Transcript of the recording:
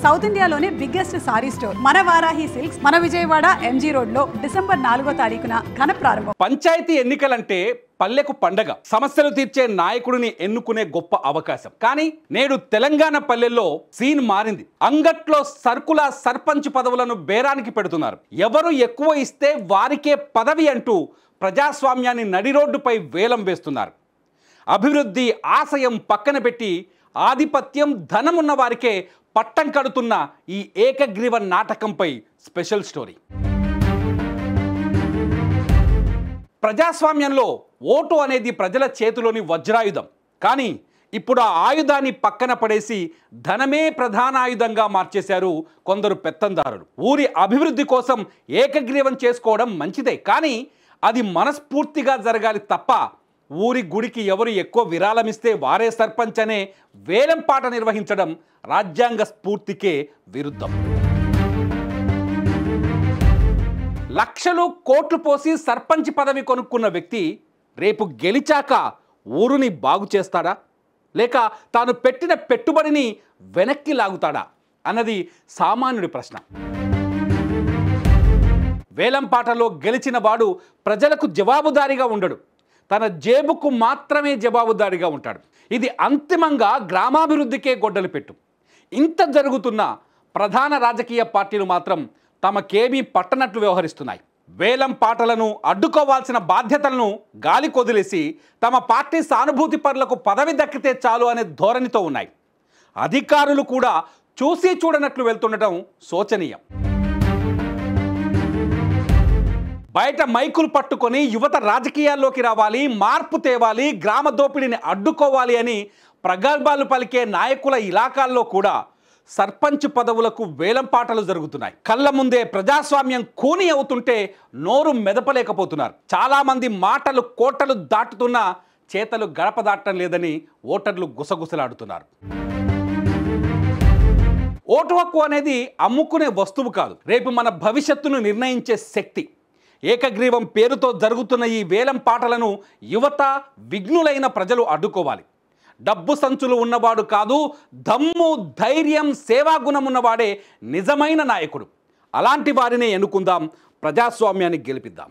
South ఇండియాలోనే biggest sorry store మన Varahi silks మన విజయవాడ ఎంజీ రోడ్ లో డిసెంబర్ 4వ తారీఖున ఘన ప్రారంభం. పంచాయతీ ఎన్నికలంటే పల్లెకు పండగ, సమస్యలు తీర్చే నాయకుడిని ఎన్నుకునే గొప్ప అవకాశం. కానీ నేడు తెలంగాణ పల్లెల్లో సీన్ మారింది. అంగట్లో సర్కుల సర్పంచ్ పదవులను బేరానికి పెడుతున్నారు. ఎవరు ఎక్కువ ఇస్తే వారికే పదవి అంటూ ప్రజాస్వామ్యాన్ని నడి రోడ్డుపై వేలం వేస్తున్నారు. అభివృద్ధి ఆశయం పక్కన పెట్టి ఆధిపత్యం ధనమున్న వారికే పట్టం కడుతున్న ఈ ఏకగ్రీవ నాటకంపై స్పెషల్ స్టోరీ. ప్రజాస్వామ్యంలో ఓటు అనేది ప్రజల చేతిలోని వజ్రాయుధం. కానీ ఇప్పుడు ఆ ఆయుధాన్ని పక్కన పడేసి ధనమే ప్రధాన ఆయుధంగా మార్చేశారు కొందరు పెత్తందారులు. ఊరి అభివృద్ధి కోసం ఏకగ్రీవం చేసుకోవడం మంచిదే, కానీ అది మనస్ఫూర్తిగా జరగాలి తప్ప ఊరి గుడికి ఎవరు ఎక్కువ విరాళమిస్తే వారే సర్పంచ్ అనే వేలంపాట నిర్వహించడం రాజ్యాంగ స్ఫూర్తికే విరుద్ధం. లక్షలు కోట్లు పోసి సర్పంచ్ పదవి కొనుక్కున్న వ్యక్తి రేపు గెలిచాక ఊరుని బాగు చేస్తాడా, లేక తాను పెట్టిన పెట్టుబడిని వెనక్కి లాగుతాడా అన్నది సామాన్యుడి ప్రశ్న. వేలంపాటలో గెలిచిన వాడు ప్రజలకు జవాబుదారీగా ఉండడు, తన జేబుకు మాత్రమే జవాబుదారీగా ఉంటాడు. ఇది అంతిమంగా గ్రామాభివృద్ధికే గొడ్డలి పెట్టు. ఇంత జరుగుతున్న ప్రధాన రాజకీయ పార్టీలు మాత్రం తమకేమీ పట్టనట్లు వ్యవహరిస్తున్నాయి. వేలం పాటలను అడ్డుకోవాల్సిన బాధ్యతలను గాలి కొదిలేసి తమ పార్టీ సానుభూతి పరులకు పదవి దక్కితే చాలు అనే ధోరణితో ఉన్నాయి. అధికారులు కూడా చూసి చూడనట్లు వెళ్తుండటం శోచనీయం. బయట మైకులు పట్టుకొని యువత రాజకీయాల్లోకి రావాలి, మార్పు తేవాలి, గ్రామ దోపిడీని అడ్డుకోవాలి అని ప్రగల్భాలు పలికే నాయకుల ఇలాకాల్లో కూడా సర్పంచ్ పదవులకు వేలంపాటలు జరుగుతున్నాయి. కళ్ళ ముందే ప్రజాస్వామ్యం కూని అవుతుంటే నోరు మెదపలేకపోతున్నారు. చాలామంది మాటలు కోటలు దాటుతున్నా చేతలు గడప దాటం లేదని ఓటర్లు గుసగుసలాడుతున్నారు. ఓటు హక్కు అనేది అమ్ముకునే వస్తువు కాదు, రేపు మన భవిష్యత్తును నిర్ణయించే శక్తి. ఏకగ్రీవం పేరుతో జరుగుతున్న ఈ వేలం పాటలను యువత, విఘ్నులైన ప్రజలు అడ్డుకోవాలి. డబ్బు సంచులు ఉన్నవాడు కాదు, దమ్ము, ధైర్యం, సేవాగుణం ఉన్నవాడే నిజమైన నాయకుడు. అలాంటి వారినే ఎన్నుకుందాం, ప్రజాస్వామ్యాన్ని గెలిపిద్దాం.